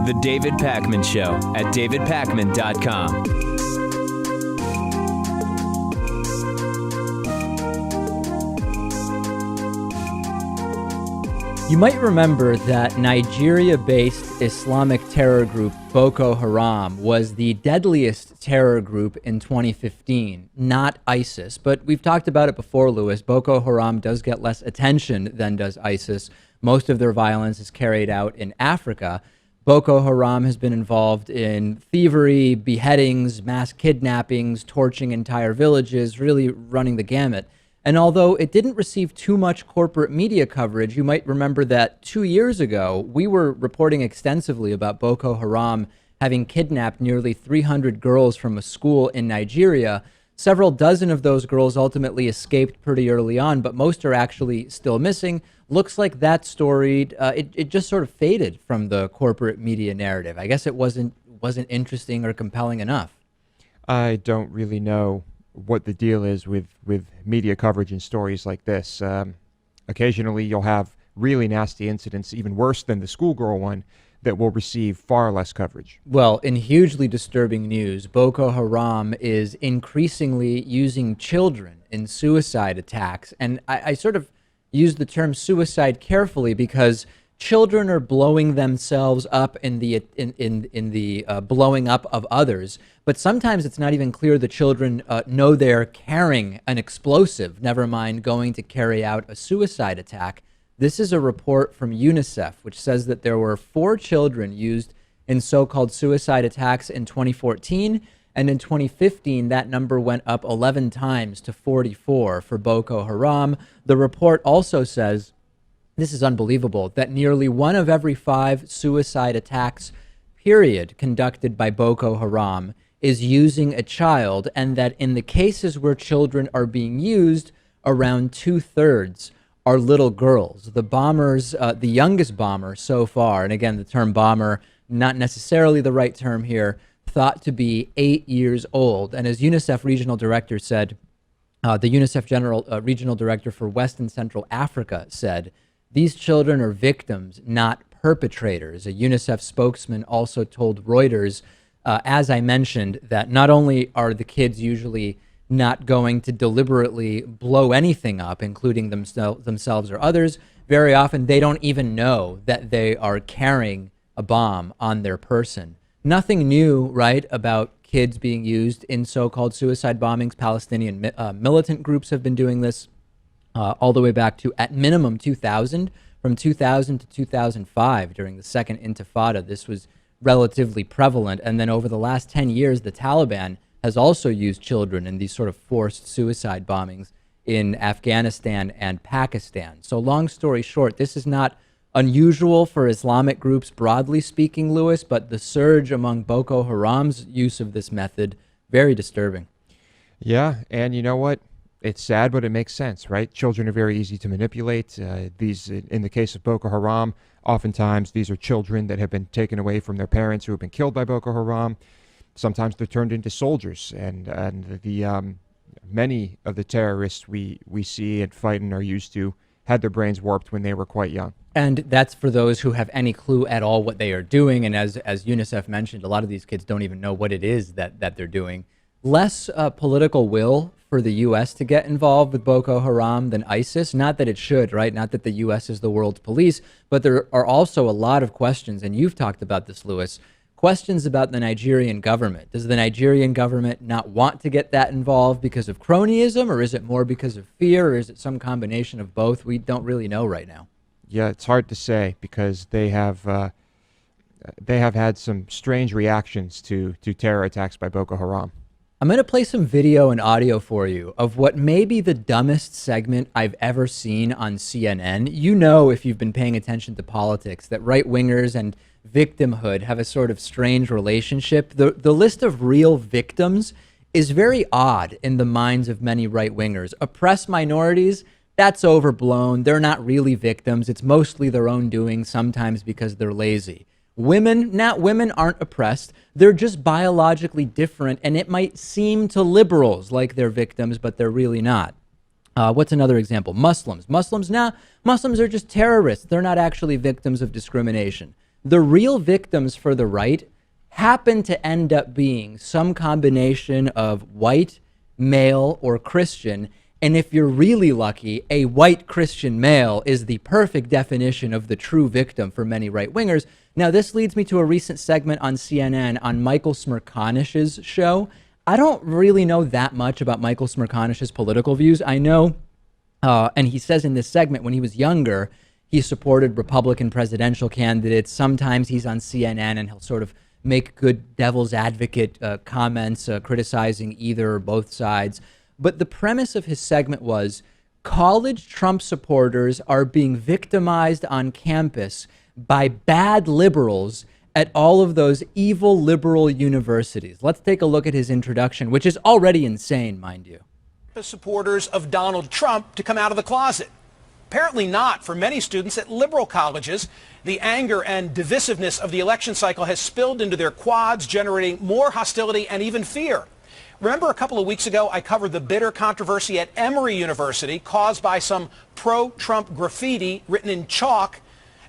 The David Pakman Show at davidpakman.com. You might remember that Nigeria-based Islamic terror group Boko Haram was the deadliest terror group in 2015, not ISIS. But we've talked about it before, Lewis. Boko Haram does get less attention than does ISIS. Most of their violence is carried out in Africa. Boko Haram has been involved in thievery, beheadings, mass kidnappings, torching entire villages, really running the gamut. And although it didn't receive too much corporate media coverage, you might remember that 2 years ago, we were reporting extensively about Boko Haram having kidnapped nearly 300 girls from a school in Nigeria. Several dozen of those girls ultimately escaped pretty early on, but most are actually still missing. Looks like that story, it just sort of faded from the corporate media narrative. I guess it wasn't interesting or compelling enough. I don't really know what the deal is with media coverage and stories like this. Occasionally you'll have really nasty incidents, even worse than the schoolgirl one, that will receive far less coverage. Well, in hugely disturbing news, Boko Haram is increasingly using children in suicide attacks. And I sort of use the term suicide carefully because children are blowing themselves up in the blowing up of others. But sometimes it's not even clear the children know they're carrying an explosive, never mind going to carry out a suicide attack. This is a report from UNICEF, which says that there were 4 children used in so-called suicide attacks in 2014. And in 2015, that number went up 11 times to 44 for Boko Haram. The report also says, this is unbelievable, that nearly 1 of every 5 suicide attacks, period, conducted by Boko Haram is using a child, and that in the cases where children are being used, around 2/3 are little girls. The bombers, the youngest bomber so far, and again, the term bomber, not necessarily the right term here, thought to be 8 years old. And as UNICEF regional director said, the UNICEF regional director for West and Central Africa said, these children are victims, not perpetrators. A UNICEF spokesman also told Reuters, as I mentioned, that not only are the kids usually not going to deliberately blow anything up, including themselves or others, very often they don't even know that they are carrying a bomb on their person. Nothing new, right, about kids being used in so-called suicide bombings. Palestinian militant groups have been doing this all the way back to, at minimum, 2000. From 2000 to 2005, during the Second Intifada, this was relatively prevalent. And then over the last 10 years, the Taliban has also used children in these sort of forced suicide bombings in Afghanistan and Pakistan. So long story short, this is not unusual for Islamic groups, broadly speaking, Lewis, but the surge among Boko Haram's use of this method, very disturbing. Yeah, and you know what? It's sad, but it makes sense, right? Children are very easy to manipulate. These, in the case of Boko Haram, oftentimes these are children that have been taken away from their parents who have been killed by Boko Haram. Sometimes they're turned into soldiers, and the many of the terrorists we see and fight and are used to had their brains warped when they were quite young. And that's for those who have any clue at all what they are doing. And as UNICEF mentioned, a lot of these kids don't even know what it is that they're doing. Less political will for the U.S. to get involved with Boko Haram than ISIS. Not that it should, right? Not that the U.S. is the world's police, but there are also a lot of questions, and you've talked about this, Lewis, questions about the Nigerian government. Does the Nigerian government not want to get that involved because of cronyism, or is it more because of fear, or is it some combination of both? We don't really know right now. Yeah, it's hard to say because they have had some strange reactions to terror attacks by Boko Haram. I'm going to play some video and audio for you of what may be the dumbest segment I've ever seen on CNN. You know, if you've been paying attention to politics, that right-wingers and victimhood have a sort of strange relationship. The list of real victims is very odd in the minds of many right-wingers. Oppressed minorities, that's overblown. They're not really victims. It's mostly their own doing, sometimes because they're lazy. Women aren't oppressed. They're just biologically different, and it might seem to liberals like they're victims, but they're really not. What's another example? Muslims. Muslims are just terrorists. They're not actually victims of discrimination. The real victims for the right happen to end up being some combination of white, male, or Christian. And if you're really lucky, a white Christian male is the perfect definition of the true victim for many right-wingers. Now, this leads me to a recent segment on CNN on Michael Smerconish's show. I don't really know that much about Michael Smerconish's political views. I know, and he says in this segment, when he was younger, he supported Republican presidential candidates. Sometimes he's on CNN and he'll sort of make good devil's advocate comments, criticizing either or both sides. But the premise of his segment was college Trump supporters are being victimized on campus by bad liberals at all of those evil liberal universities. Let's take a look at his introduction, which is already insane, mind you. Supporters of Donald Trump to come out of the closet. Apparently not for many students at liberal colleges. The anger and divisiveness of the election cycle has spilled into their quads, generating more hostility and even fear. Remember a couple of weeks ago, I covered the bitter controversy at Emory University caused by some pro-Trump graffiti written in chalk.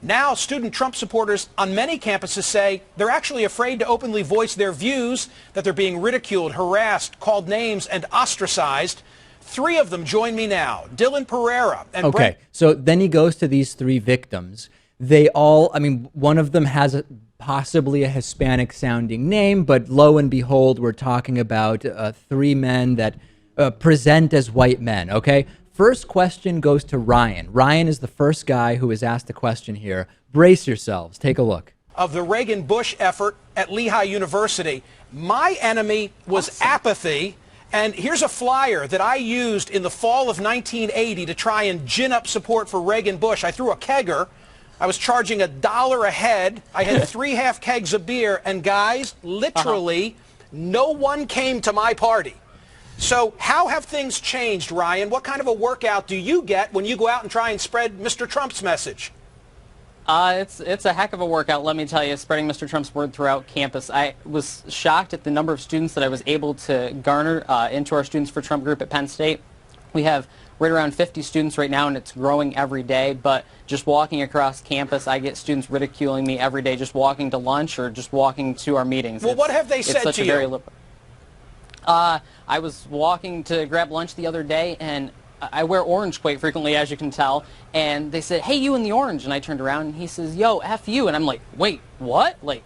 Now, student Trump supporters on many campuses say they're actually afraid to openly voice their views, that they're being ridiculed, harassed, called names, and ostracized. 3 of them join me now. Dylan Pereira and Okay, so then he goes to these 3 victims. They all, one of them has possibly a Hispanic sounding name, but lo and behold, we're talking about 3 men that present as white men, okay? First question goes to Ryan. Ryan is the first guy who is asked a question here. Brace yourselves. Take a look. Of the Reagan-Bush effort at Lehigh University, my enemy was apathy. And here's a flyer that I used in the fall of 1980 to try and gin up support for Reagan-Bush. I threw a kegger. I was charging $1 a head. I had 3 half kegs of beer. And guys, literally, no one came to my party. So how have things changed, Ryan? What kind of a workout do you get when you go out and try and spread Mr. Trump's message? It's a heck of a workout, let me tell you, spreading Mr. Trump's word throughout campus. I was shocked at the number of students that I was able to garner into our Students for Trump group at Penn State. We have right around 50 students right now, and it's growing every day. But just walking across campus, I get students ridiculing me every day, just walking to lunch or just walking to our meetings. Well, what have they said to you? I was walking to grab lunch the other day, and I wear orange quite frequently, as you can tell, and they said, "Hey, you in the orange," and I turned around, and he says, "Yo, F you," and I'm like, wait, what? Like,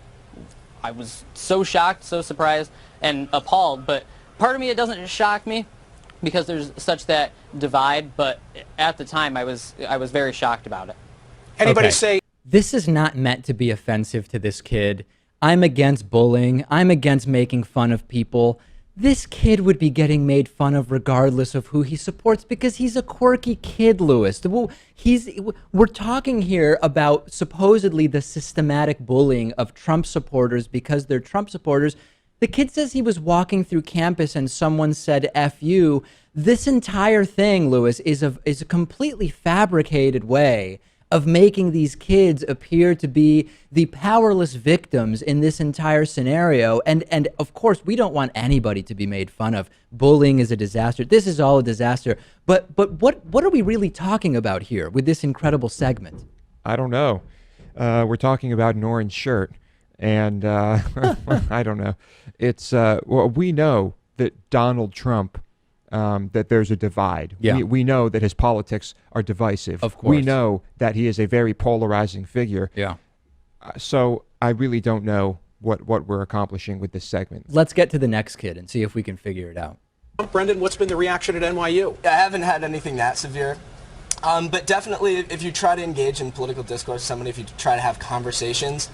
I was so shocked, so surprised, and appalled, but part of me, it doesn't shock me, because there's such that divide, but at the time, I was very shocked about it. Anybody say... This is not meant to be offensive to this kid. I'm against bullying. I'm against making fun of people. This kid would be getting made fun of regardless of who he supports because he's a quirky kid, Lewis. We're talking here about supposedly the systematic bullying of Trump supporters because they're Trump supporters. The kid says he was walking through campus and someone said F you. This entire thing, Lewis, is a completely fabricated way of making these kids appear to be the powerless victims in this entire scenario. And of course, we don't want anybody to be made fun of. Bullying is a disaster. This is all a disaster. But what are we really talking about here with this incredible segment? I don't know. We're talking about an orange shirt. And I don't know. It's well, we know that Donald Trump, that there's a divide. Yeah. We know that his politics are divisive. Of course. We know that he is a very polarizing figure. Yeah. So I really don't know what we're accomplishing with this segment. Let's get to the next kid and see if we can figure it out. Brendan, what's been the reaction at NYU? I haven't had anything that severe. But definitely, if you try to engage in political discourse, if you try to have conversations,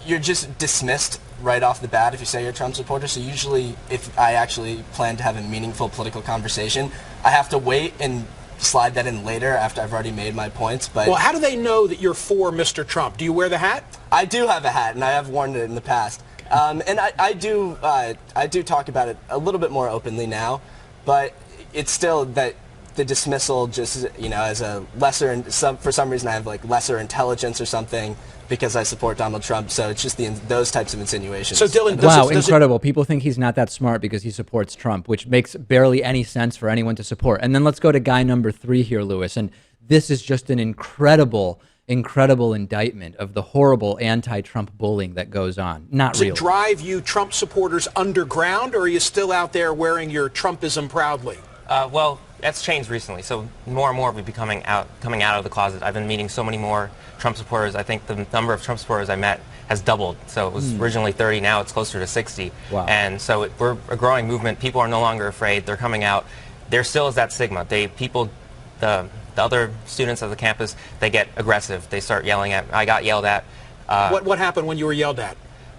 you're just dismissed right off the bat if you say you're a Trump supporter. So usually, if I actually plan to have a meaningful political conversation, I have to wait and slide that in later after I've already made my points. But well, how do they know that you're for Mr. Trump? Do you wear the hat? I do have a hat, and I have worn it in the past. And I do talk about it a little bit more openly now, but it's still that the dismissal just, as a lesser, for some reason I have like lesser intelligence or something, because I support Donald Trump. So it's just those types of insinuations. So Dylan, Wow, incredible. People think he's not that smart because he supports Trump, which makes barely any sense for anyone to support. And then let's go to guy number 3 here, Lewis. And this is just an incredible indictment of the horrible anti-Trump bullying that goes on. Not Does really. it drive you Trump supporters underground, or are you still out there wearing your Trumpism proudly? Well, that's changed recently. So more and more we've been coming out of the closet. I've been meeting so many more Trump supporters. I think the number of Trump supporters I met has doubled. So it was originally 30, now it's closer to 60. Wow. And so we're a growing movement. People are no longer afraid. They're coming out. There still is that stigma. The other students of the campus, they get aggressive. They start yelling at me. I got yelled at. What happened when you were yelled at?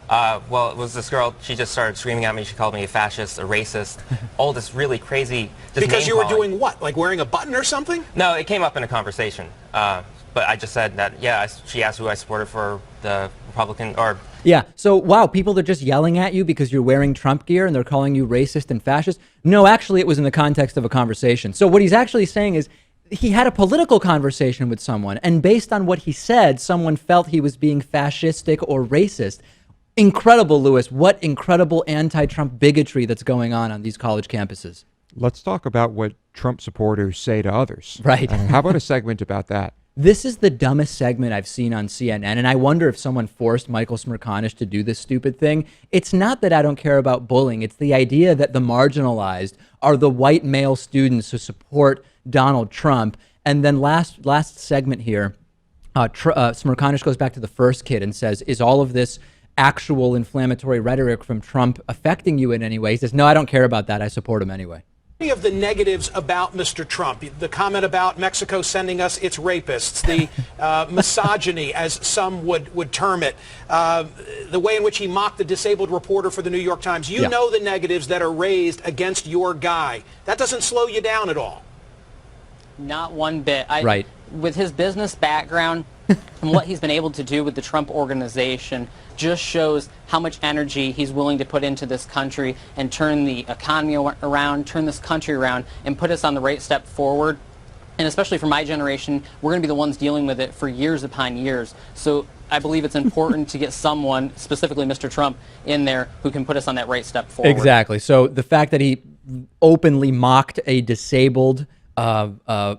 Well, it was this girl. She just started screaming at me. She called me a fascist, a racist, all this really crazy. Because you were doing what? Like wearing a button or something? No, it came up in a conversation. But I just said that, yeah, she asked who I supported for the Republican, or... Yeah, so wow, people are just yelling at you because you're wearing Trump gear and they're calling you racist and fascist. No, actually, it was in the context of a conversation. So what he's actually saying is he had a political conversation with someone, and based on what he said, someone felt he was being fascistic or racist. Incredible, Lewis. What incredible anti-Trump bigotry that's going on these college campuses. Let's talk about what Trump supporters say to others. Right. How about a segment about that? This is the dumbest segment I've seen on CNN, and I wonder if someone forced Michael Smerconish to do this stupid thing. It's not that I don't care about bullying. It's the idea that the marginalized are the white male students who support Donald Trump. And then last segment here, Smerconish goes back to the first kid and says, is all of this actual inflammatory rhetoric from Trump affecting you in any way? He says, no, I don't care about that. I support him anyway. Any of the negatives about Mr. Trump, the comment about Mexico sending us its rapists, the misogyny, as some would term it, the way in which he mocked the disabled reporter for the New York Times, you know the negatives that are raised against your guy. That doesn't slow you down at all. Not one bit. Right. With his business background and what he's been able to do with the Trump organization just shows how much energy he's willing to put into this country and turn the economy around, turn this country around, and put us on the right step forward. And especially for my generation, we're going to be the ones dealing with it for years upon years. So I believe it's important to get someone, specifically Mr. Trump, in there who can put us on that right step forward. Exactly. So the fact that he openly mocked a disabled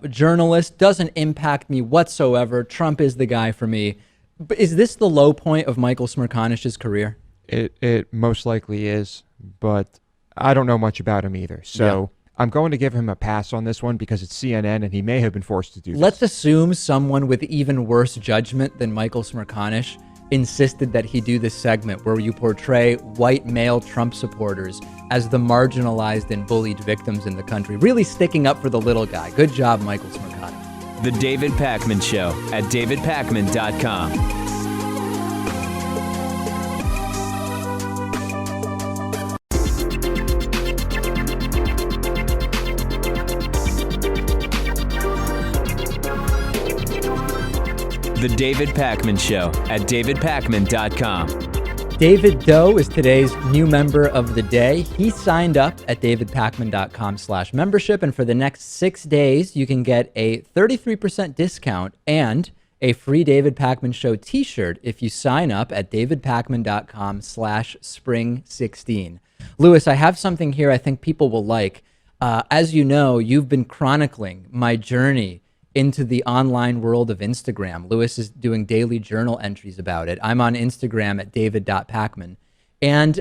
journalist doesn't impact me whatsoever. Trump is the guy for me. But is this the low point of Michael Smerconish's career? It most likely is, but I don't know much about him either. So I'm going to give him a pass on this one because it's CNN and he may have been forced to do this. Let's assume someone with even worse judgment than Michael Smerconish insisted that he do this segment where you portray white male Trump supporters as the marginalized and bullied victims in the country, really sticking up for the little guy. Good job, Michael Smerconish. The David Pakman Show at davidpakman.com. The David Pakman Show at davidpakman.com. David Doe is today's new member of the day. He signed up at davidpakman.com/membership, and for the next 6 days, you can get a 33% discount and a free David Pakman Show t-shirt if you sign up at davidpakman.com/spring16. Lewis, I have something here I think people will like. As you know, you've been chronicling my journey into the online world of Instagram. Lewis is doing daily journal entries about it. I'm on Instagram at david.pakman. And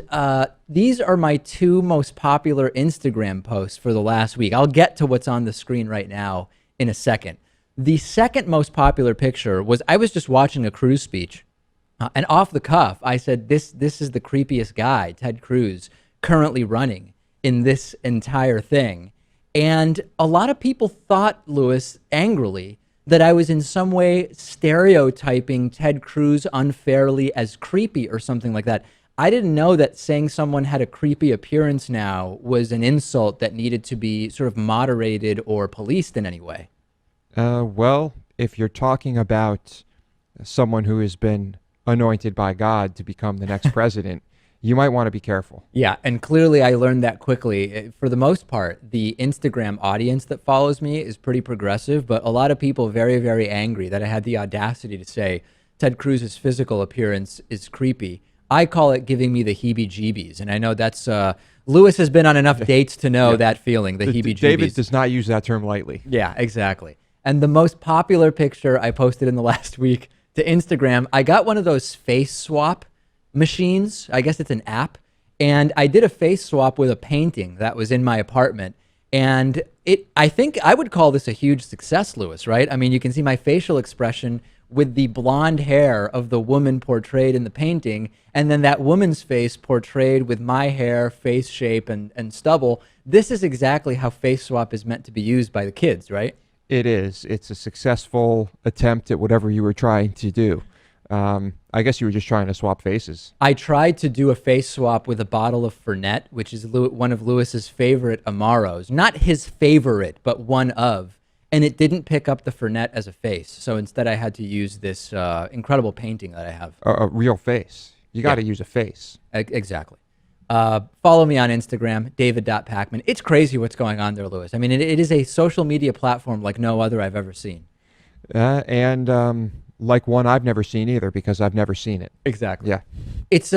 these are my 2 most popular Instagram posts for the last week. I'll get to what's on the screen right now in a second. The second most popular picture was I was just watching a Cruz speech. And off the cuff, I said, this is the creepiest guy, Ted Cruz, currently running in this entire thing. And a lot of people thought, Lewis, angrily, that I was in some way stereotyping Ted Cruz unfairly as creepy or something like that. I didn't know that saying someone had a creepy appearance now was an insult that needed to be sort of moderated or policed in any way. Well, if you're talking about someone who has been anointed by God to become the next president, you might want to be careful. Yeah, and clearly I learned that quickly. For the most part, the Instagram audience that follows me is pretty progressive, but a lot of people very, very angry that I had the audacity to say Ted Cruz's physical appearance is creepy. I call it giving me the heebie-jeebies, and I know that's Lewis has been on enough dates to know that feeling, the heebie-jeebies. David does not use that term lightly. Yeah, exactly. And the most popular picture I posted in the last week to Instagram, I got one of those face swap machines. I guess it's an app. And I did a face swap with a painting that was in my apartment. And I think I would call this a huge success, Lewis, right? I mean, you can see my facial expression with the blonde hair of the woman portrayed in the painting, and then that woman's face portrayed with my hair, face shape, and stubble. This is exactly how face swap is meant to be used by the kids, right? It is. It's a successful attempt at whatever you were trying to do. I guess you were just trying to swap faces. I tried to do a face swap with a bottle of Fernet, which is one of Lewis's favorite Amaros. Not his favorite, but one of. And it didn't pick up the Fernet as a face. So instead I had to use this incredible painting that I have. A real face. You got to use a face. Exactly. Follow me on Instagram, david.pacman. It's crazy what's going on there, Lewis. I mean, it is a social media platform like no other I've ever seen. And like one I've never seen either, because I've never seen it. Exactly. Yeah. It's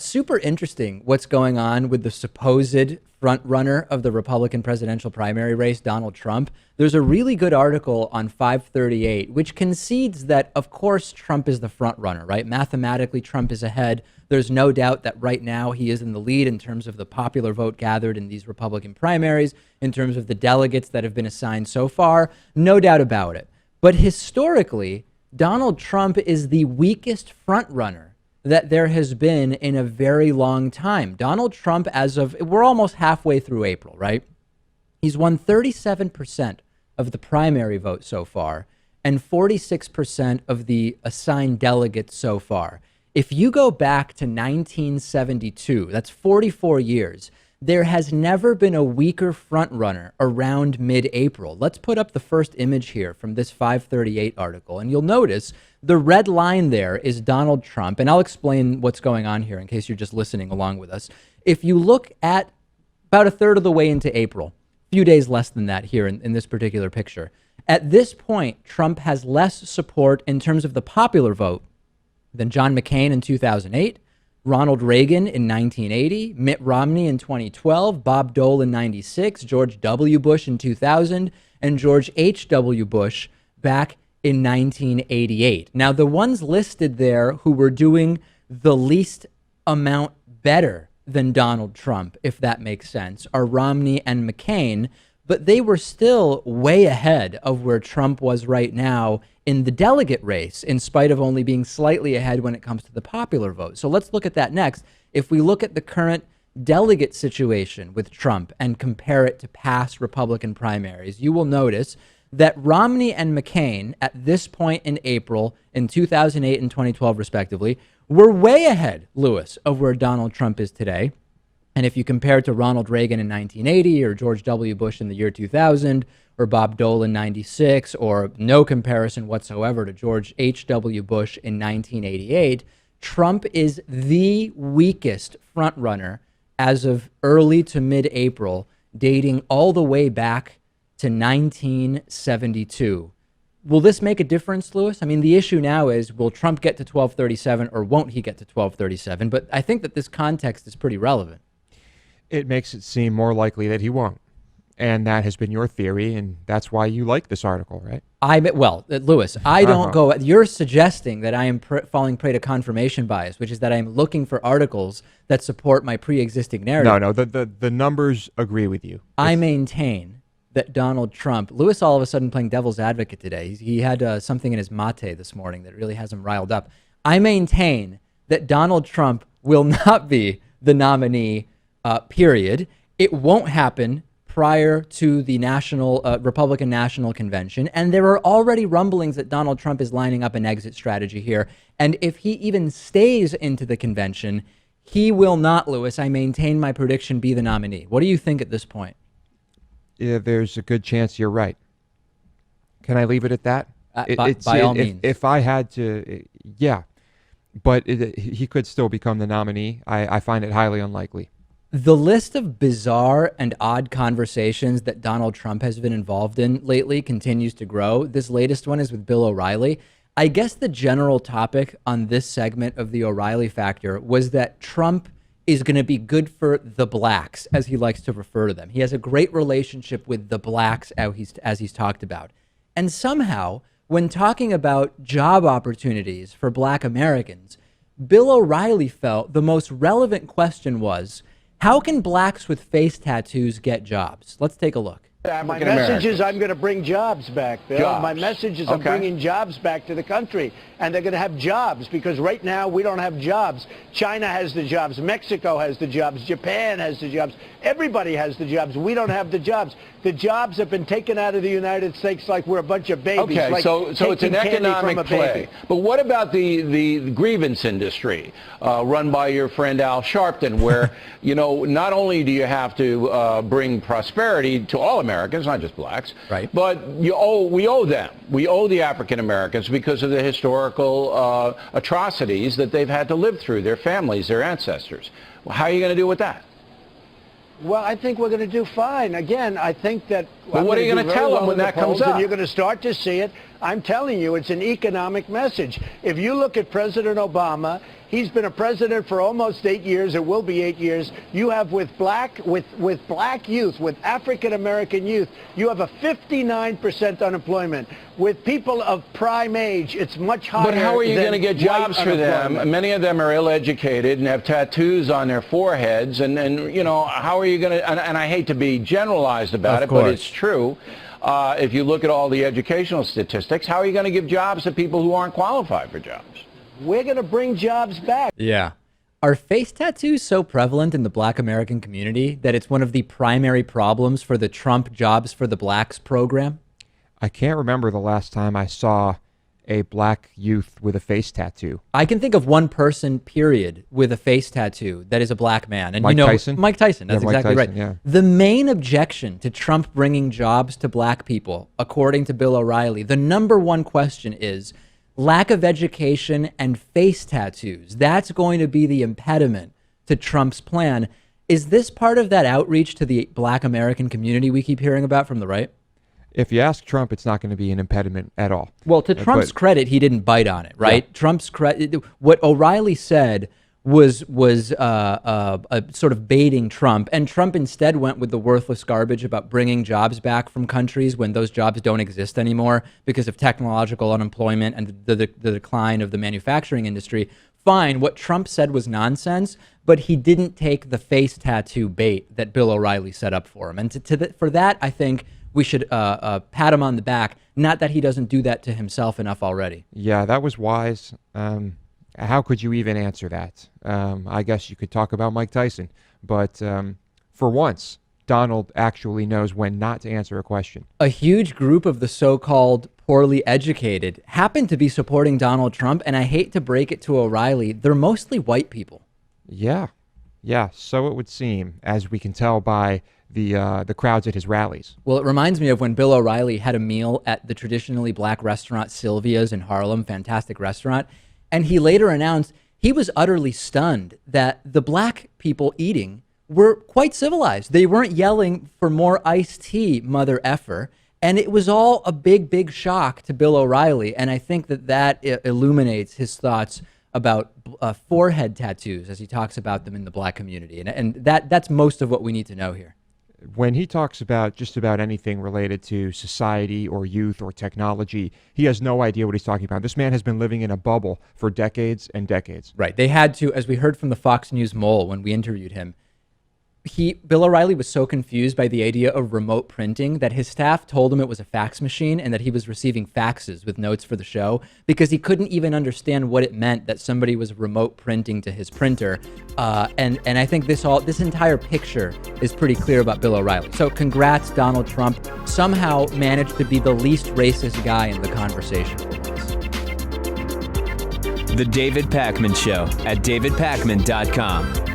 super interesting what's going on with the supposed front runner of the Republican presidential primary race, Donald Trump. There's a really good article on FiveThirtyEight, which concedes that, of course, Trump is the front runner, right? Mathematically, Trump is ahead. There's no doubt that right now he is in the lead in terms of the popular vote gathered in these Republican primaries, in terms of the delegates that have been assigned so far. No doubt about it. But historically, Donald Trump is the weakest front runner that there has been in a very long time. Donald Trump, we're almost halfway through April, right? He's won 37% of the primary vote so far and 46% of the assigned delegates so far. If you go back to 1972, that's 44 years, there has never been a weaker frontrunner around mid-April. Let's put up the first image here from this FiveThirtyEight article, and you'll notice the red line there is Donald Trump, and I'll explain what's going on here in case you're just listening along with us. If you look at about a third of the way into April, a few days less than that here in this particular picture, at this point, Trump has less support in terms of the popular vote than John McCain in 2008, Ronald Reagan in 1980, Mitt Romney in 2012, Bob Dole in 96, George W. Bush in 2000, and George H.W. Bush back in 1988. Now, the ones listed there who were doing the least amount better than Donald Trump, if that makes sense, are Romney and McCain, but they were still way ahead of where Trump was right now in the delegate race, in spite of only being slightly ahead when it comes to the popular vote. So let's look at that next. If we look at the current delegate situation with Trump and compare it to past Republican primaries, you will notice that Romney and McCain at this point in April in 2008 and 2012 respectively were way ahead, Lewis, of where Donald Trump is today. And if you compare it to Ronald Reagan in 1980 or George W. Bush in the year 2000 or Bob Dole in 96 or no comparison whatsoever to George H.W. Bush in 1988, Trump is the weakest frontrunner as of early to mid-April, dating all the way back to 1972. Will this make a difference, Lewis? I mean, the issue now is, will Trump get to 1237 or won't he get to 1237? But I think that this context is pretty relevant. It makes it seem more likely that he won't. And that has been your theory, and that's why you like this article, right? Lewis, I don't go... You're suggesting that I am falling prey to confirmation bias, which is that I am looking for articles that support my pre-existing narrative. No, the numbers agree with you. I maintain that Donald Trump... Lewis all of a sudden playing devil's advocate today. He had something in his mate this morning that really has him riled up. I maintain that Donald Trump will not be the nominee, period. It won't happen prior to the Republican National Convention, and there are already rumblings that Donald Trump is lining up an exit strategy here. And if he even stays into the convention, he will not, Lewis, I maintain my prediction, be the nominee. What do you think at this point? Yeah, there's a good chance you're right. Can I leave it at that? By all means. If I had to, yeah. But he could still become the nominee. I find it highly unlikely. The list of bizarre and odd conversations that Donald Trump has been involved in lately continues to grow. This latest one is with Bill O'Reilly. I guess the general topic on this segment of the O'Reilly Factor was that Trump is going to be good for the blacks, as he likes to refer to them. He has a great relationship with the blacks, as he's talked about. And somehow, when talking about job opportunities for black Americans, Bill O'Reilly felt the most relevant question was, how can blacks with face tattoos get jobs? Let's take a look. My message is I'm going to bring jobs back, Bill. Jobs. My message is I'm bringing jobs back to the country. And they're going to have jobs because right now we don't have jobs. China has the jobs. Mexico has the jobs. Japan has the jobs. Everybody has the jobs. We don't have the jobs. The jobs have been taken out of the United States like we're a bunch of babies. Okay, like so it's an economic play. But what about the grievance industry run by your friend Al Sharpton, where, you know, not only do you have to bring prosperity to all Americans, not just blacks, right, but we owe them. We owe the African Americans because of the historical atrocities that they've had to live through, their families, their ancestors. Well, how are you going to deal with that? Well, I think we're going to do fine. Again, I think that... But what are you going to tell them when that comes up? And you're going to start to see it. I'm telling you, it's an economic message. If you look at President Obama, he's been a president for almost 8 years. It will be 8 years. You have with black youth, with African American youth, you have a 59% unemployment. With people of prime age, it's much higher. But how are you going to get jobs for them? Many of them are ill-educated and have tattoos on their foreheads. And you know, how are you going to, and I hate to be generalized about it, but it's true. If you look at all the educational statistics, how are you going to give jobs to people who aren't qualified for jobs? We're going to bring jobs back. Yeah. Are face tattoos so prevalent in the black American community that it's one of the primary problems for the Trump Jobs for the Blacks program? I can't remember the last time I saw a black youth with a face tattoo. I can think of one person, period, with a face tattoo that is a black man. And Mike Tyson? Mike Tyson, that's exactly Tyson, right. yeah. The main objection to Trump bringing jobs to black people, according to Bill O'Reilly, the number one question is lack of education and face tattoos. That's going to be the impediment to Trump's plan. Is this part of that outreach to the black American community we keep hearing about from the right? If you ask Trump, it's not going to be an impediment at all. Well, to Trump's credit, he didn't bite on it, right? Yeah. Trump's credit. What O'Reilly said was sort of baiting Trump, and Trump instead went with the worthless garbage about bringing jobs back from countries when those jobs don't exist anymore because of technological unemployment and the decline of the manufacturing industry. Fine, what Trump said was nonsense, but he didn't take the face tattoo bait that Bill O'Reilly set up for him. And for that, I think we should pat him on the back, not that he doesn't do that to himself enough already. Yeah, that was wise. How could you even answer that? I guess you could talk about Mike Tyson, but for once, Donald actually knows when not to answer a question. A huge group of the so-called poorly educated happen to be supporting Donald Trump, and I hate to break it to O'Reilly, they're mostly white people. Yeah, so it would seem, as we can tell by the crowds at his rallies. Well, it reminds me of when Bill O'Reilly had a meal at the traditionally black restaurant Sylvia's in Harlem, fantastic restaurant, and he later announced he was utterly stunned that the black people eating were quite civilized. They weren't yelling for more iced tea, mother effer, and it was all a big, big shock to Bill O'Reilly, and I think that illuminates his thoughts about forehead tattoos as he talks about them in the black community, and that's most of what we need to know here. When he talks about just about anything related to society or youth or technology, he has no idea what he's talking about. This man has been living in a bubble for decades and decades. Right. They had to, as we heard from the Fox News mole when we interviewed him, Bill O'Reilly was so confused by the idea of remote printing that his staff told him it was a fax machine and that he was receiving faxes with notes for the show because he couldn't even understand what it meant that somebody was remote printing to his printer. And I think this entire picture is pretty clear about Bill O'Reilly. So congrats, Donald Trump. Somehow managed to be the least racist guy in the conversation. The David Pakman Show at davidpakman.com.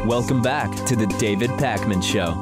Welcome back to the David Pakman Show.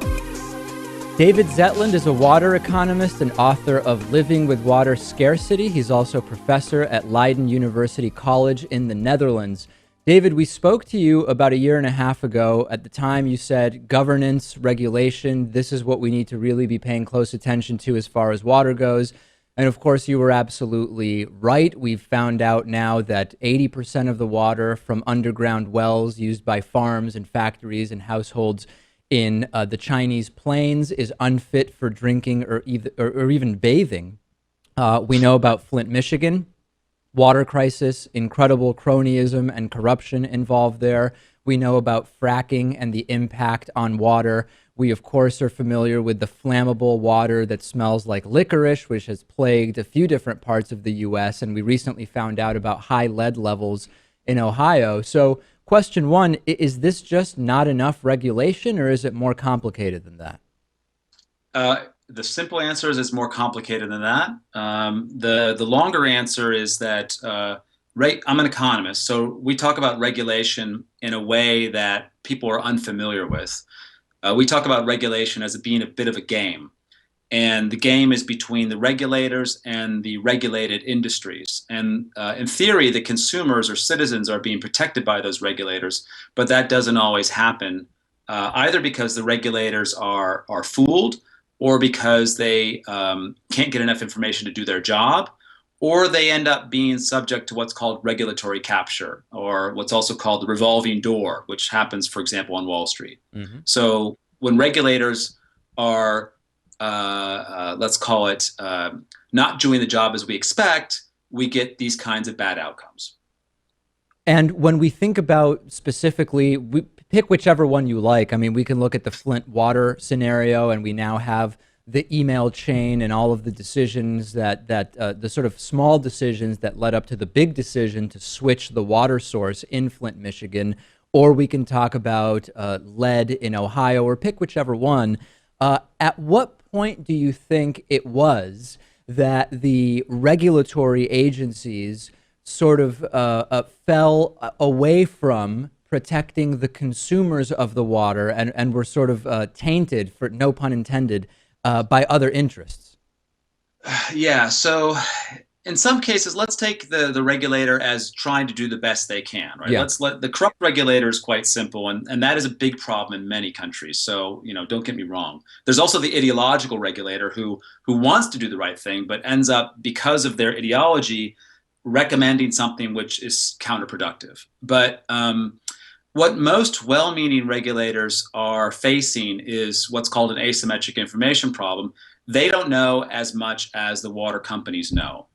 David Zetland is a water economist and author of Living with Water Scarcity. He's also professor at Leiden University College in the Netherlands. David, we spoke to you about 1.5 years ago. At the time, you said governance, regulation, this is what we need to really be paying close attention to as far as water goes. And of course, you were absolutely right. We've found out now that 80% of the water from underground wells used by farms and factories and households in the Chinese plains is unfit for drinking or even bathing. We know about Flint, Michigan, water crisis, incredible cronyism and corruption involved there. We know about fracking and the impact on water. We, of course, are familiar with the flammable water that smells like licorice, which has plagued a few different parts of the U.S., and we recently found out about high lead levels in Ohio. So question one, is this just not enough regulation, or is it more complicated than that? The simple answer is it's more complicated than that. The longer answer is that I'm an economist, so we talk about regulation in a way that people are unfamiliar with. We talk about regulation as being a bit of a game. And the game is between the regulators and the regulated industries. And in theory, the consumers or citizens are being protected by those regulators, but that doesn't always happen, either because the regulators are fooled, or because they can't get enough information to do their job, or they end up being subject to what's called regulatory capture, or what's also called the revolving door, which happens, for example, on Wall Street. Mm-hmm. So when regulators are let's call it not doing the job as we expect, we get these kinds of bad outcomes. And when we think about specifically, we pick whichever one you like. I mean, we can look at the Flint water scenario, and we now have the email chain and all of the decisions that the sort of small decisions that led up to the big decision to switch the water source in Flint, Michigan. Or we can talk about lead in Ohio, or pick whichever one. At what point do you think it was that the regulatory agencies sort of fell away from protecting the consumers of the water and were sort of tainted, for no pun intended, by other interests? Yeah, so in some cases, let's take the regulator as trying to do the best they can, right? Yeah. Let's let the corrupt regulator is quite simple, and that is a big problem in many countries. So, don't get me wrong. There's also the ideological regulator who wants to do the right thing, but ends up, because of their ideology, recommending something which is counterproductive. But what most well-meaning regulators are facing is what's called an asymmetric information problem. They don't know as much as the water companies know.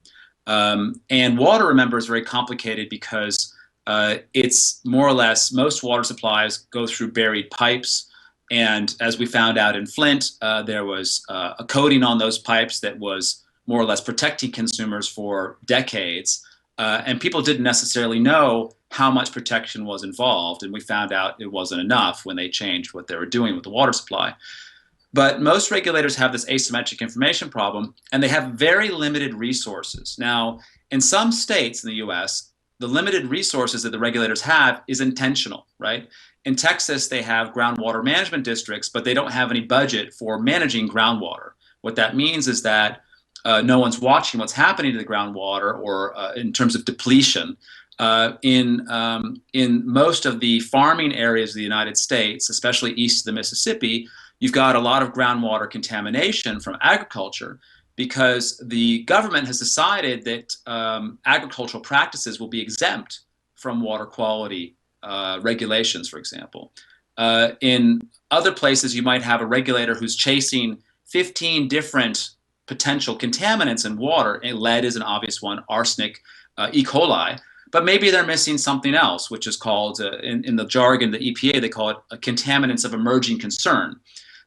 And water, remember, is very complicated because it's more or less, most water supplies go through buried pipes. And as we found out in Flint, there was a coating on those pipes that was more or less protecting consumers for decades. And people didn't necessarily know how much protection was involved. And we found out it wasn't enough when they changed what they were doing with the water supply. But most regulators have this asymmetric information problem, and they have very limited resources. Now, in some states in the US, the limited resources that the regulators have is intentional, right? In Texas, they have groundwater management districts, but they don't have any budget for managing groundwater. What that means is that no one's watching what's happening to the groundwater, or in terms of depletion. In most of the farming areas of the United States, especially east of the Mississippi, you've got a lot of groundwater contamination from agriculture, because the government has decided that agricultural practices will be exempt from water quality regulations, for example. In other places, you might have a regulator who's chasing 15 different potential contaminants in water. And lead is an obvious one, arsenic, E. coli. But maybe they're missing something else, which is called, in the jargon, the EPA, they call it contaminants of emerging concern.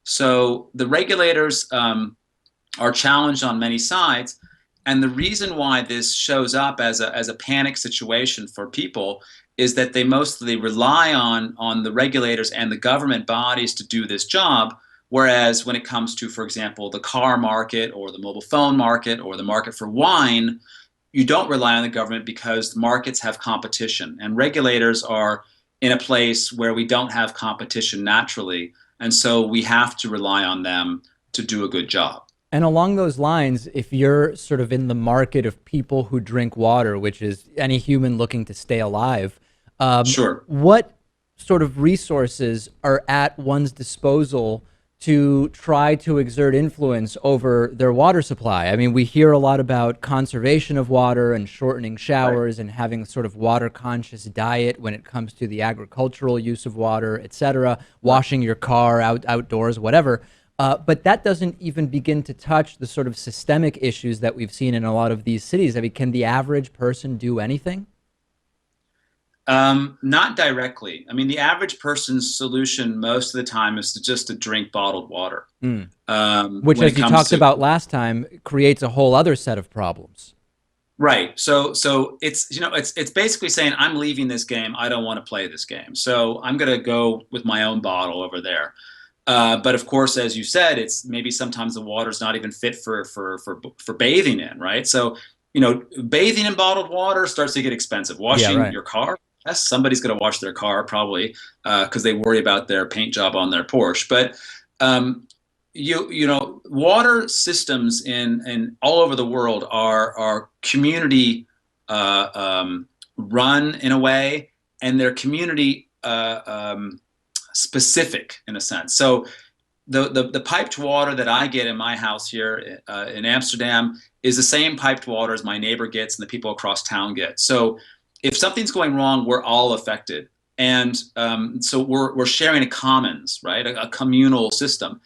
So the regulators are challenged on many sides. And the reason why this shows up as a panic situation for people is that they mostly rely on the regulators and the government bodies to do this job. Whereas when it comes to, for example, the car market or the mobile phone market or the market for wine, you don't rely on the government because the markets have competition, and regulators are in a place where we don't have competition naturally. And so we have to rely on them to do a good job. And along those lines, if you're sort of in the market of people who drink water, which is any human looking to stay alive, Sure. what sort of resources are at one's disposal to try to exert influence over their water supply? I mean, we hear a lot about conservation of water and shortening showers and having sort of water conscious diet when it comes to the agricultural use of water, et cetera, washing your car outdoors, whatever. But that doesn't even begin to touch the sort of systemic issues that we've seen in a lot of these cities. I mean, can the average person do anything? Not directly. I mean, the average person's solution most of the time is to drink bottled water. Which, as you talked about last time, creates a whole other set of problems. Right. So it's, it's basically saying, I'm leaving this game. I don't want to play this game. So I'm going to go with my own bottle over there. But of course, as you said, it's maybe sometimes the water's not even fit for bathing in, right? So, bathing in bottled water starts to get expensive. Washing your car, yes, somebody's going to wash their car probably because they worry about their paint job on their Porsche. But water systems in all over the world are community run in a way, and they're community specific in a sense. So the piped water that I get in my house here in Amsterdam is the same piped water as my neighbor gets and the people across town get. So if something's going wrong, we're all affected. And so we're sharing a commons, right? A communal system.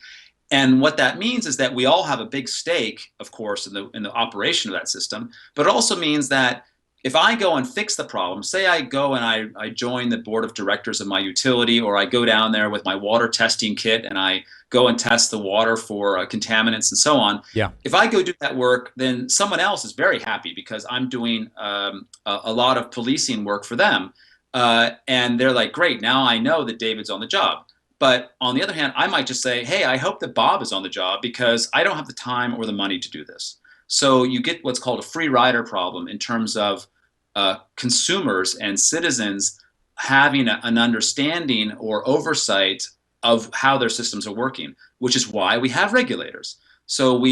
And what that means is that we all have a big stake, of course, in the operation of that system. But it also means that if I go and fix the problem, say I go and I join the board of directors of my utility, or I go down there with my water testing kit and I go and test the water for contaminants and so on. Yeah. If I go do that work, then someone else is very happy because I'm doing a lot of policing work for them. And they're like, great, now I know that David's on the job. But on the other hand, I might just say, hey, I hope that Bob is on the job because I don't have the time or the money to do this. So you get what's called a free rider problem in terms of consumers and citizens having an understanding or oversight of how their systems are working, which is why we have regulators. So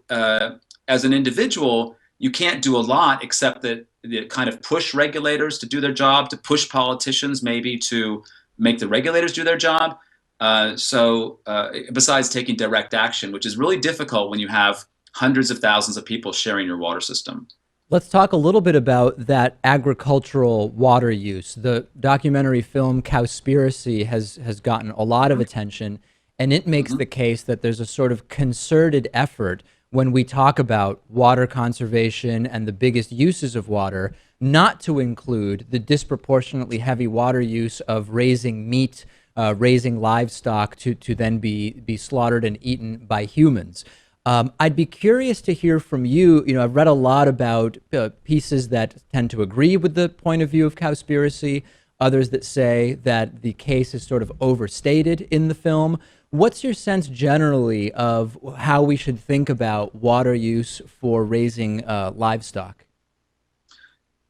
as an individual, you can't do a lot except that kind of push regulators to do their job, to push politicians maybe to make the regulators do their job. Besides taking direct action, which is really difficult when you have hundreds of thousands of people sharing your water system. Let's talk a little bit about that agricultural water use. The documentary film Cowspiracy has gotten a lot of attention, and it makes the case that there's a sort of concerted effort when we talk about water conservation and the biggest uses of water, not to include the disproportionately heavy water use of raising meat, raising livestock to then be slaughtered and eaten by humans. I'd be curious to hear from you. I've read a lot about pieces that tend to agree with the point of view of Cowspiracy, others that say that the case is sort of overstated in the film. What's your sense generally of how we should think about water use for raising livestock?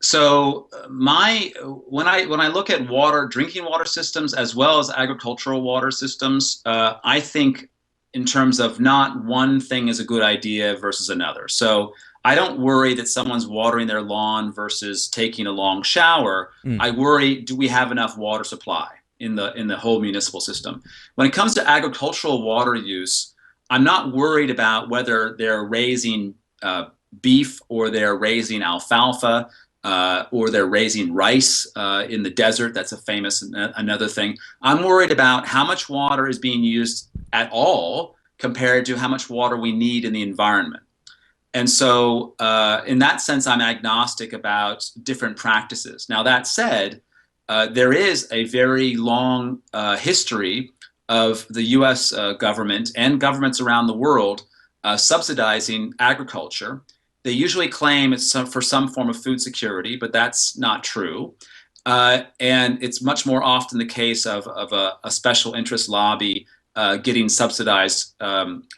So when I look at drinking water systems as well as agricultural water systems, I think in terms of not one thing is a good idea versus another. So I don't worry that someone's watering their lawn versus taking a long shower. I worry, do we have enough water supply in the whole municipal system? When it comes to agricultural water use, I'm not worried about whether they're raising beef or they're raising alfalfa or they're raising rice in the desert. That's another thing. I'm worried about how much water is being used at all compared to how much water we need in the environment. And so in that sense, I'm agnostic about different practices. Now, that said, there is a very long history of the US government and governments around the world subsidizing agriculture. They usually claim it's for some form of food security, but that's not true. And it's much more often the case of a special interest lobby getting subsidized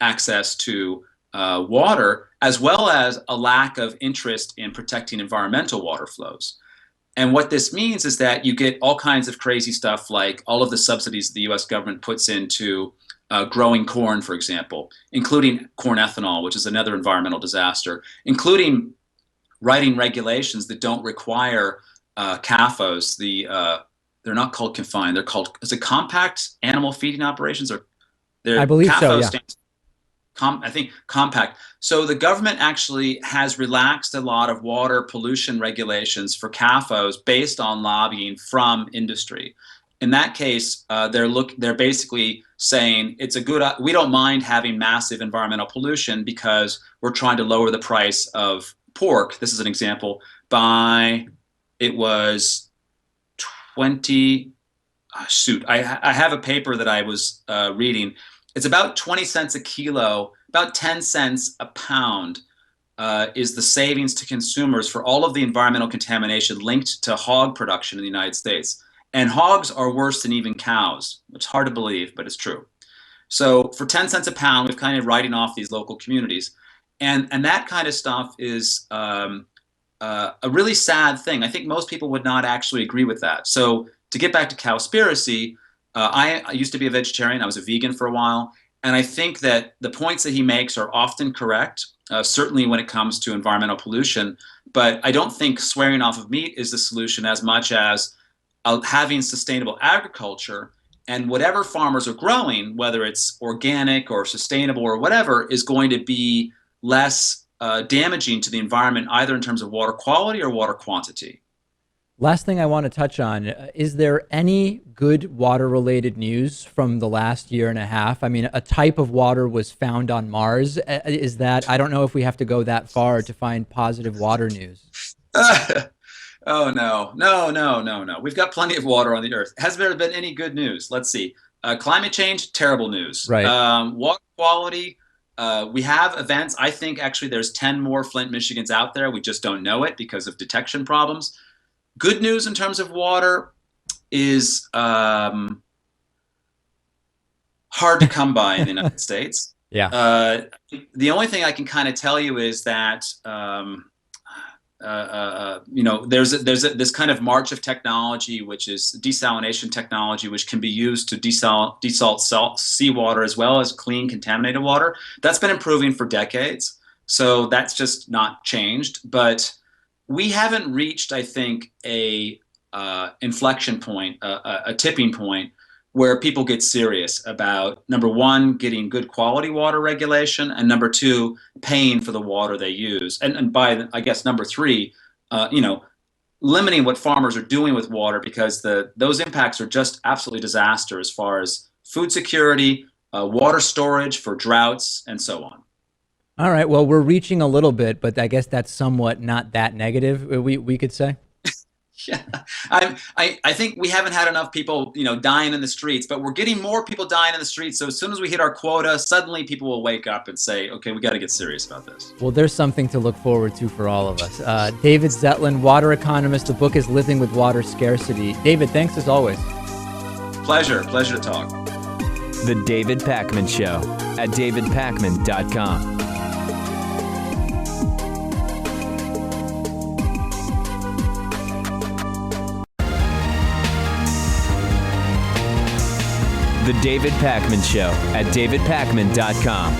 access to water, as well as a lack of interest in protecting environmental water flows. And what this means is that you get all kinds of crazy stuff, like all of the subsidies the US government puts into growing corn, for example, including corn ethanol, which is another environmental disaster, including writing regulations that don't require CAFOs. They're not called confined. They're called, is it compact animal feeding operations? Or I believe CAFO so, yeah. stands, I think compact. So the government actually has relaxed a lot of water pollution regulations for CAFOs based on lobbying from industry. In that case, they're basically saying it's a good. We don't mind having massive environmental pollution because we're trying to lower the price of pork. This is an example. It was 20. I have a paper that I was reading. It's about 20 cents a kilo, about 10 cents a pound is the savings to consumers for all of the environmental contamination linked to hog production in the United States. And hogs are worse than even cows. It's hard to believe, but it's true. So for 10 cents a pound, we've kind of writing off these local communities. And that kind of stuff is a really sad thing. I think most people would not actually agree with that. So to get back to Cowspiracy, I used to be a vegetarian. I was a vegan for a while. And I think that the points that he makes are often correct, certainly when it comes to environmental pollution. But I don't think swearing off of meat is the solution as much as having sustainable agriculture, and whatever farmers are growing, whether it's organic or sustainable or whatever, is going to be less damaging to the environment, either in terms of water quality or water quantity. Last thing I want to touch on, is there any good water-related news from the last year and a half? I mean, a type of water was found on Mars. Is that, I don't know if we have to go that far to find positive water news. Oh, no. We've got plenty of water on the Earth. Has there been any good news? Let's see. Climate change, terrible news. Right. Water quality, we have events. I think actually there's 10 more Flint, Michigans out there. We just don't know it because of detection problems. Good news in terms of water is hard to come by in the United States. Yeah. The only thing I can kind of tell you is that there's this kind of march of technology, which is desalination technology, which can be used to desalt seawater as well as clean contaminated water. That's been improving for decades, so that's just not changed. But we haven't reached, I think, a inflection point, a tipping point, where people get serious about, number one, getting good quality water regulation, and number two, paying for the water they use. And by, I guess, number three, limiting what farmers are doing with water, because those impacts are just absolutely disaster as far as food security, water storage for droughts, and so on. All right. Well, we're reaching a little bit, but I guess that's somewhat not that negative, we could say. Yeah, I think we haven't had enough people, dying in the streets, but we're getting more people dying in the streets. So as soon as we hit our quota, suddenly people will wake up and say, okay, we got to get serious about this. Well, there's something to look forward to for all of us. David Zetland, water economist. The book is Living with Water Scarcity. David, thanks as always. Pleasure to talk. The David Pakman Show at davidpakman.com. The David Pakman Show at davidpakman.com.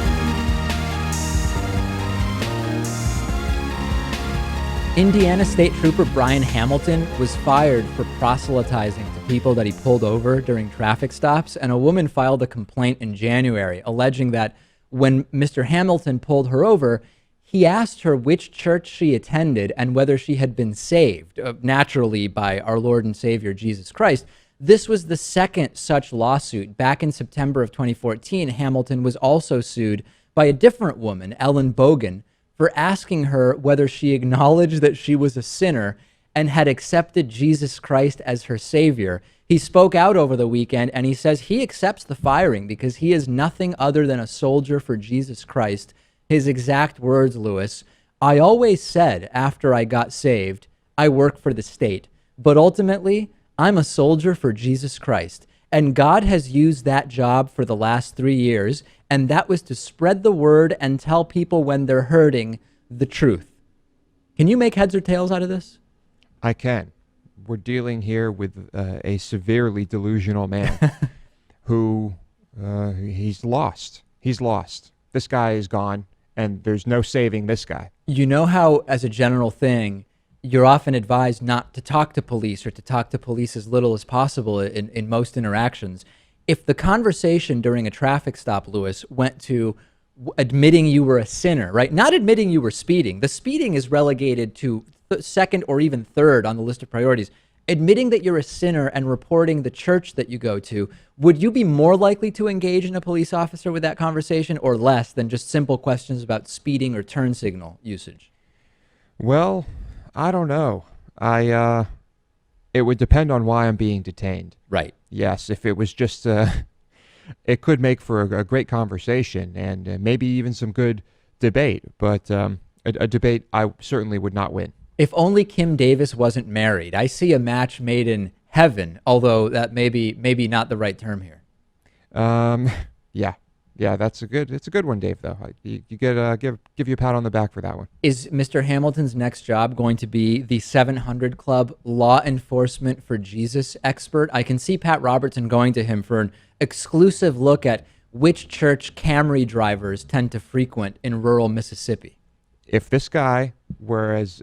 Indiana State Trooper Brian Hamilton was fired for proselytizing to people that he pulled over during traffic stops, and a woman filed a complaint in January alleging that when Mr. Hamilton pulled her over, he asked her which church she attended and whether she had been saved, naturally by our Lord and Savior Jesus Christ. This was the second such lawsuit. Back in September of 2014, Hamilton was also sued by a different woman, Ellen Bogan, for asking her whether she acknowledged that she was a sinner and had accepted Jesus Christ as her savior. He spoke out over the weekend, and he says he accepts the firing because he is nothing other than a soldier for Jesus Christ. His exact words, Lewis, "I always said after I got saved, I work for the state, but ultimately, I'm a soldier for Jesus Christ, and God has used that job for the last 3 years, and that was to spread the word and tell people when they're hurting the truth." Can you make heads or tails out of this? I can. We're dealing here with a severely delusional man who He's lost. He's lost. This guy is gone, and there's no saving this guy. You know how, as a general thing, you're often advised not to talk to police or to talk to police as little as possible in most interactions. If the conversation during a traffic stop, Lewis, went to admitting you were a sinner, right? Not admitting you were speeding. The speeding is relegated to second or even third on the list of priorities. Admitting that you're a sinner and reporting the church that you go to, would you be more likely to engage in a police officer with that conversation or less than just simple questions about speeding or turn signal usage? Well, I don't know. It would depend on why I'm being detained. Right. Yes, if it was just, it could make for a great conversation and maybe even some good debate, but a debate I certainly would not win. If only Kim Davis wasn't married. I see a match made in heaven, although that maybe not the right term here. Yeah, it's a good one, Dave, though. You get give you a pat on the back for that one. Is Mr. Hamilton's next job going to be the 700 Club law enforcement for Jesus expert? I can see Pat Robertson going to him for an exclusive look at which church Camry drivers tend to frequent in rural Mississippi. If this guy were as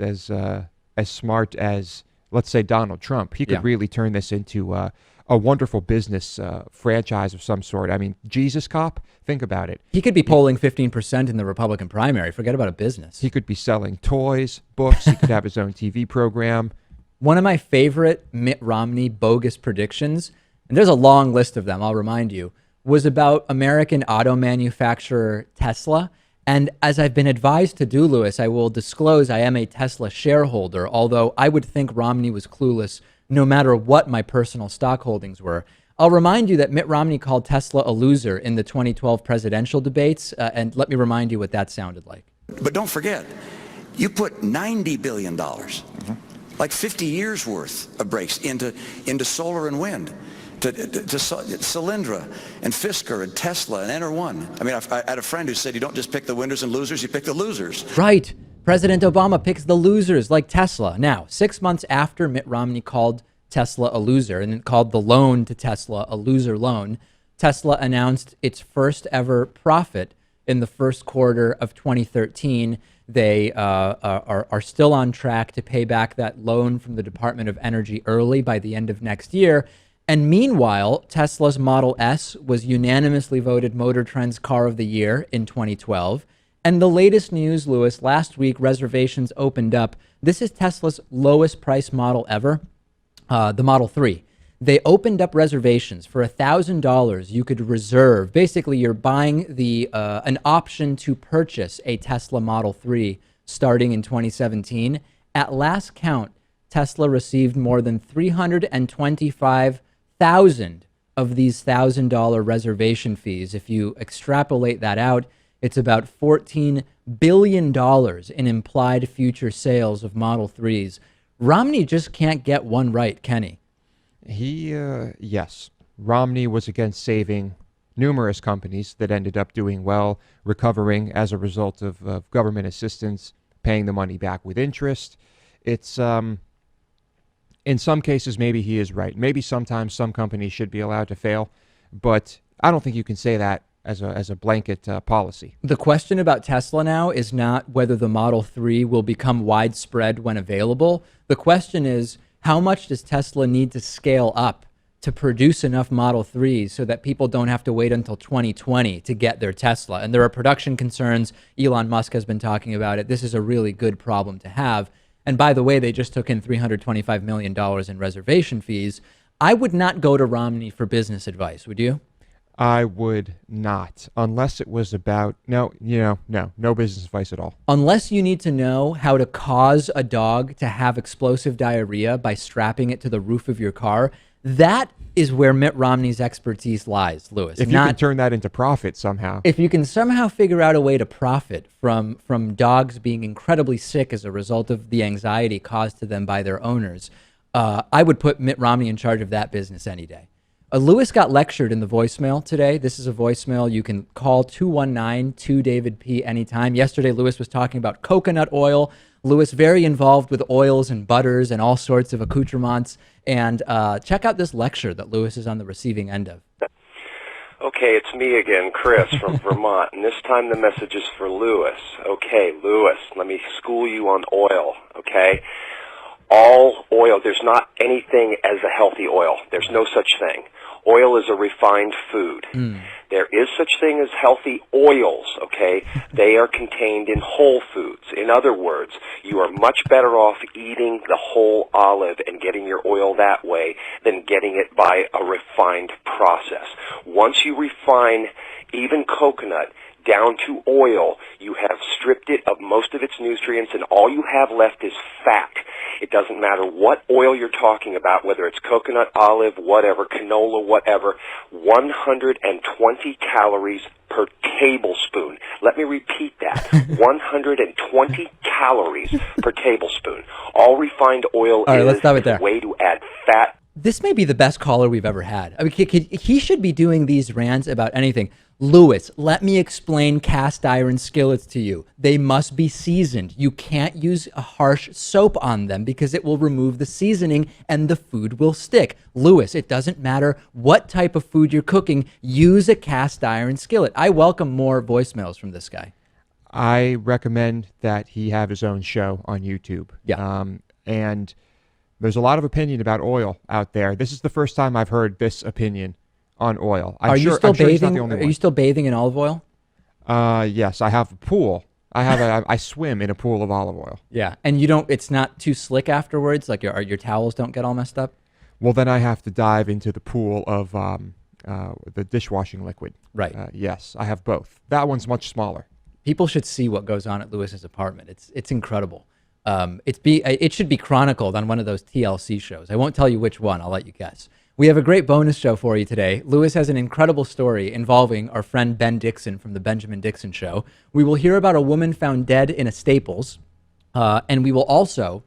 smart as, let's say, Donald Trump, he could really turn this into a wonderful business franchise of some sort. I mean, Jesus Cop, think about it. He could be polling 15% in the Republican primary. Forget about a business. He could be selling toys, books. He could have his own TV program. One of my favorite Mitt Romney bogus predictions, and there's a long list of them, I'll remind you, was about American auto manufacturer Tesla. And as I've been advised to do, Lewis, I will disclose I am a Tesla shareholder, although I would think Romney was clueless no matter what my personal stock holdings were. I'll remind you that Mitt Romney called Tesla a loser in the 2012 presidential debates, and let me remind you what that sounded like. But don't forget, you put $90 billion, like 50 years worth of breaks into solar and wind. To Solyndra and Fisker and Tesla and Enter1. I mean, I had a friend who said you don't just pick the winners and losers, you pick the losers. Right. President Obama picks the losers like Tesla. Now, 6 months after Mitt Romney called Tesla a loser and called the loan to Tesla a loser loan, Tesla announced its first ever profit in the first quarter of 2013. They are still on track to pay back that loan from the Department of Energy early by the end of next year. And meanwhile, Tesla's Model S was unanimously voted Motor Trend's Car of the Year in 2012. And the latest news, Lewis, last week, reservations opened up. This is Tesla's lowest price model ever, the Model 3. They opened up reservations for $1,000. You could reserve. Basically, you're buying an option to purchase a Tesla Model 3 starting in 2017. At last count, Tesla received more than 325,000 of these $1,000 reservation fees. If you extrapolate that out, it's about $14 billion in implied future sales of Model 3s. Romney just can't get one right, can he? Yes. Romney was against saving numerous companies that ended up doing well, recovering as a result of government assistance, paying the money back with interest. It's in some cases, maybe he is right. Maybe sometimes some companies should be allowed to fail, but I don't think you can say that as a blanket policy. The question about Tesla now is not whether the Model 3 will become widespread when available. The question is, how much does Tesla need to scale up to produce enough Model 3s so that people don't have to wait until 2020 to get their Tesla? And there are production concerns. Elon Musk has been talking about it. This is a really good problem to have. And by the way, they just took in $325 million in reservation fees. I would not go to Romney for business advice, would you? I would not, unless it was about, no business advice at all. Unless you need to know how to cause a dog to have explosive diarrhea by strapping it to the roof of your car, that is where Mitt Romney's expertise lies, Lewis. If you can turn that into profit somehow. If you can somehow figure out a way to profit from dogs being incredibly sick as a result of the anxiety caused to them by their owners, I would put Mitt Romney in charge of that business any day. Lewis got lectured in the voicemail today. This is a voicemail. You can call 219-2-DAVID-P anytime. Yesterday, Lewis was talking about coconut oil. Lewis, very involved with oils and butters and all sorts of accoutrements. And check out this lecture that Lewis is on the receiving end of. Okay, it's me again, Chris from Vermont, and this time the message is for Lewis. Okay, Lewis, let me school you on oil, okay? All oil, there's not anything as a healthy oil. There's no such thing. Oil is a refined food. There is such thing as healthy oils, okay? They are contained in whole foods. In other words, you are much better off eating the whole olive and getting your oil that way than getting it by a refined process. Once you refine even coconut down to oil, you have stripped it of most of its nutrients, and all you have left is fat. It doesn't matter what oil you're talking about, whether it's coconut, olive, whatever, canola, whatever, 120 calories per tablespoon. Let me repeat that. 120 calories per tablespoon. All refined oil is a way to add fat. This may be the best caller we've ever had. I mean, he should be doing these rants about anything. Lewis, let me explain cast iron skillets to you. They must be seasoned. You can't use a harsh soap on them because it will remove the seasoning and the food will stick. Lewis, it doesn't matter what type of food you're cooking, use a cast iron skillet. I welcome more voicemails from this guy. I recommend that he have his own show on YouTube. Yeah. And there's a lot of opinion about oil out there. This is the first time I've heard this opinion on oil. Are you still bathing? Are you still bathing in olive oil? Yes, I have a pool. I swim in a pool of olive oil. Yeah, and you don't. It's not too slick afterwards. Like your towels don't get all messed up. Well, then I have to dive into the pool of the dishwashing liquid. Right. Yes, I have both. That one's much smaller. People should see what goes on at Lewis's apartment. It's incredible. It should be chronicled on one of those TLC shows. I won't tell you which one. I'll let you guess. We have a great bonus show for you today. Lewis has an incredible story involving our friend Ben Dixon from the Benjamin Dixon Show. We will hear about a woman found dead in a Staples, and we will also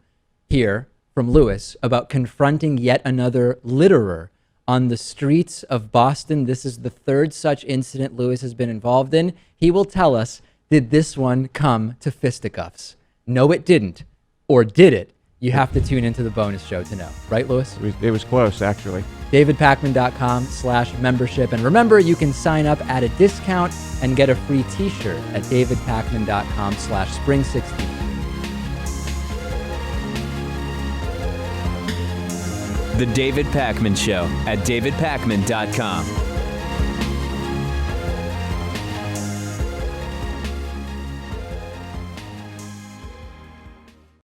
hear from Lewis about confronting yet another litterer on the streets of Boston. This is the third such incident Lewis has been involved in. He will tell us, did this one come to fisticuffs? No, it didn't. Or did it? You have to tune into the bonus show to know. Right, Lewis? It was close, actually. DavidPakman.com/membership. And remember, you can sign up at a discount and get a free t-shirt at DavidPakman.com/spring16. The David Pakman Show at DavidPakman.com.